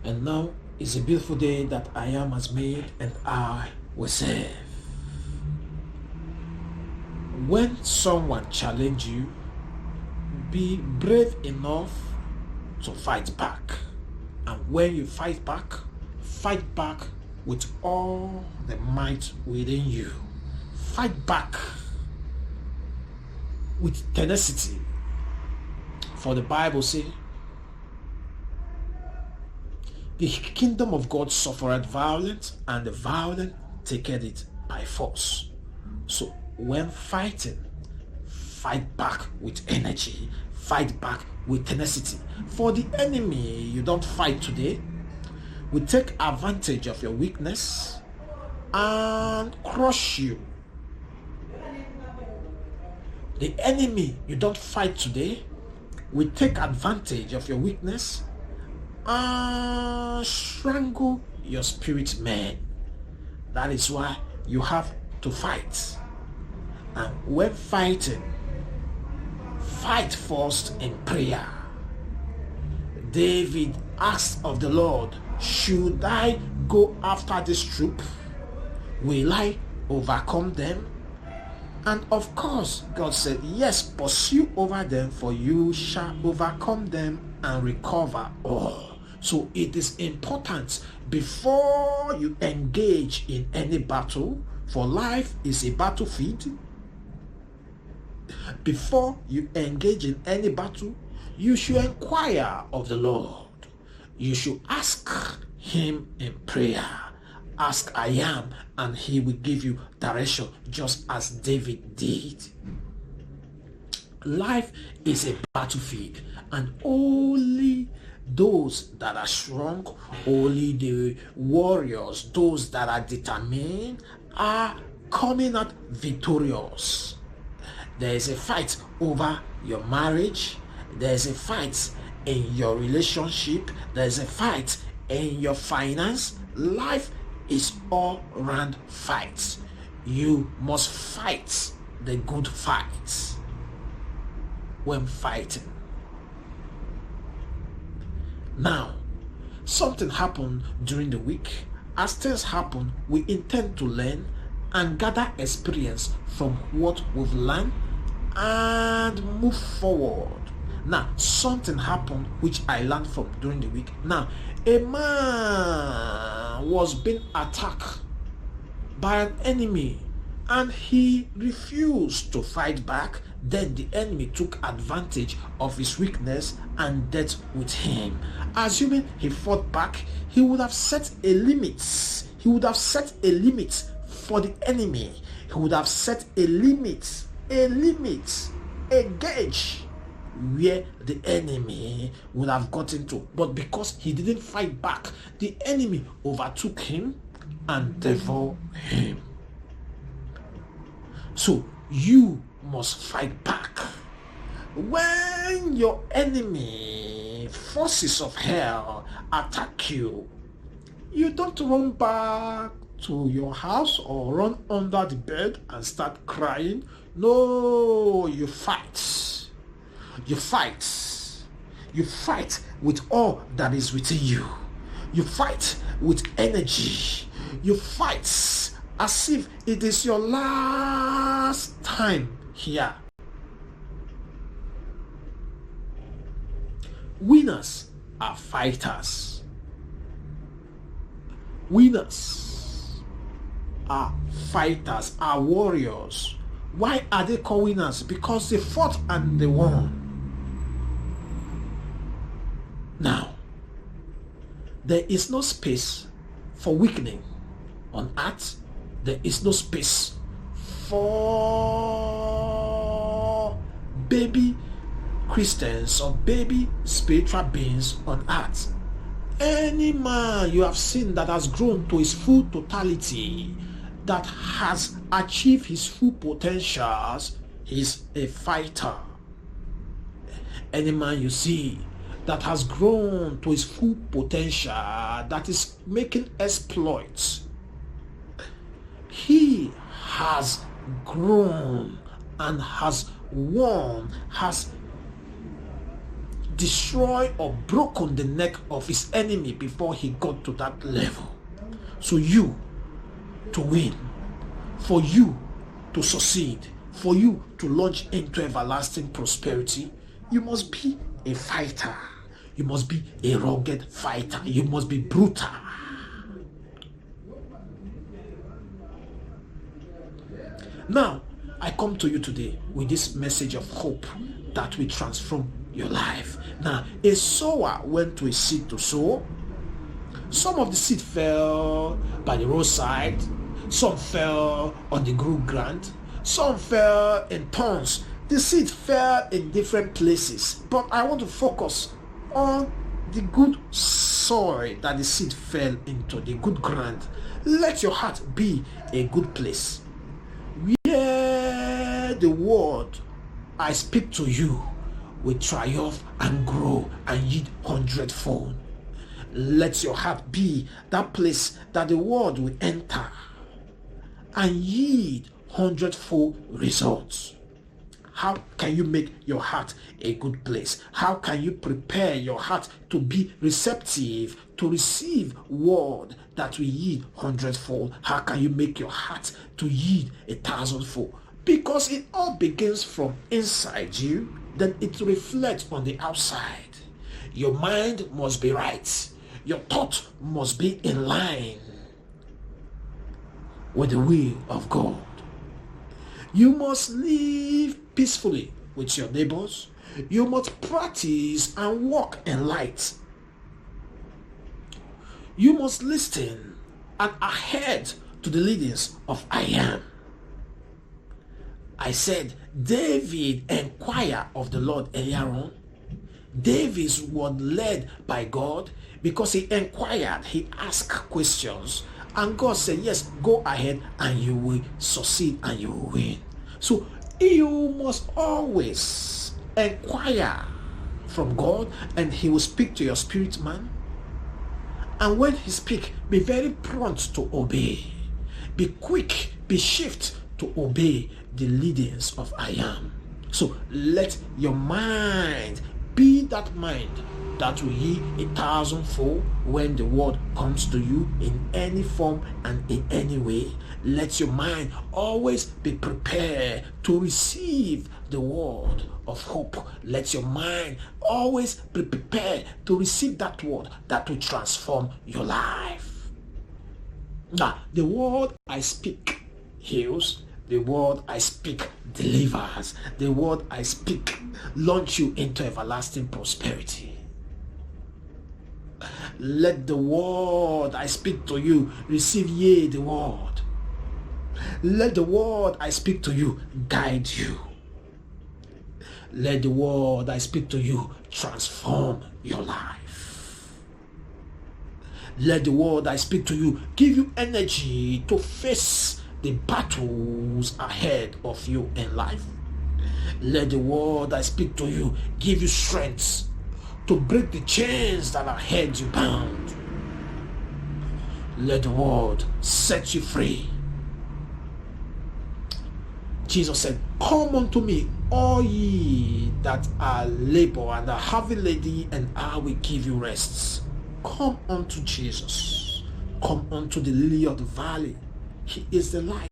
And now is a beautiful day that I am has made, and I will serve. When someone challenges you, be brave enough to fight back. And when you fight back with all the might within you. Fight back with tenacity. For the Bible says, the kingdom of God suffereth violence, and the violent taketh it by force. So when fighting, fight back with energy, fight back with tenacity. For the enemy you don't fight today will take advantage of your weakness and crush you. The enemy you don't fight today will take advantage of your weakness and strangle your spirit man. That is why you have to fight. And when fighting, fight first in prayer. David asked of the Lord, should I go after this troop? Will I overcome them? And of course, God said, yes, pursue over them, for you shall overcome them and recover all. So it is important before you engage in any battle, for life is a battlefield. Before you engage in any battle, you should inquire of the Lord. You should ask him in prayer. Ask I am, and he will give you direction, just as David did. Life is a battlefield, and only those that are strong, only the warriors, those that are determined, are coming out victorious. There is a fight over your marriage. There is a fight in your relationship. There is a fight in your finance. Life is all round fights. You must fight the good fight when fighting. Now, something happened during the week. As things happen, we intend to learn and gather experience from what we've learned and move forward. Now, something happened which I learned from during the week. Now, a man was being attacked by an enemy and he refused to fight back. Then the enemy took advantage of his weakness and dealt with him. Assuming he fought back, he would have set a limit. He would have set a limit for the enemy. He would have set a limit, a gauge where the enemy would have gotten to. But because he didn't fight back, the enemy overtook him and devoured him. So you must fight back. When your enemy, forces of hell, attack you, you don't run back to your house or run under the bed and start crying. No, you fight. You fight. You fight with all that is within you. You fight with energy. You fight as if it is your last time here. Winners are fighters. Winners are fighters, are warriors. Why are they called winners? Because they fought and they won. Now, there is no space for weakening on earth. There is no space for baby Christians or baby spiritual beings on earth. Any man you have seen that has grown to his full totality, that has achieved his full potentials, is a fighter. Any man you see that has grown to his full potential, that is making exploits, he has grown and has won, has destroyed or broken the neck of his enemy before he got to that level. So you to win, for you to succeed, for you to launch into everlasting prosperity, you must be a fighter. You must be a rugged fighter. You must be brutal. Now, I come to you today with this message of hope that will transform your life. Now, a sower went to a seed to sow. Some of the seed fell by the roadside. Some fell on the good ground. Some fell in thorns. The seed fell in different places. But I want to focus on the good soil that the seed fell into, the good ground. Let your heart be a good place, where the word I speak to you will triumph and grow and yield 100-fold. Let your heart be that place that the word will enter and yield 100-fold results. How can you make your heart a good place? How can you prepare your heart to be receptive, to receive word that will yield 100-fold? How can you make your heart to yield 1,000-fold? Because it all begins from inside you, then it reflects on the outside. Your mind must be right. Your thought must be in line with the will of God. You must live peacefully with your neighbors. You must practice and walk in light. You must listen and adhere to the leadings of I am. I said David inquired of the Lord earlier on. David was led by God because he inquired, he asked questions, and God said, yes, go ahead and you will succeed and you will win. So you must always inquire from God, and he will speak to your spirit man. And when he speaks, be very prompt to obey. Be quick, be swift to obey the leadings of I am. So let your mind be that mind that will yield 1,000-fold when the word comes to you in any form and in any way. Let your mind always be prepared to receive the word of hope. Let your mind always be prepared to receive that word that will transform your life. Now, the word I speak heals. The word I speak delivers. The word I speak launch you into everlasting prosperity. Let the word I speak to you receive ye the word. Let the word I speak to you guide you. Let the word I speak to you transform your life. Let the word I speak to you give you energy to face the battles ahead of you in life. Let the word I speak to you give you strength to break the chains that are held you bound. Let the word set you free. Jesus said, come unto me, all ye that are labor and are heavy laden, and I will give you rest. Come unto Jesus. Come unto the lily of the valley. He is the light.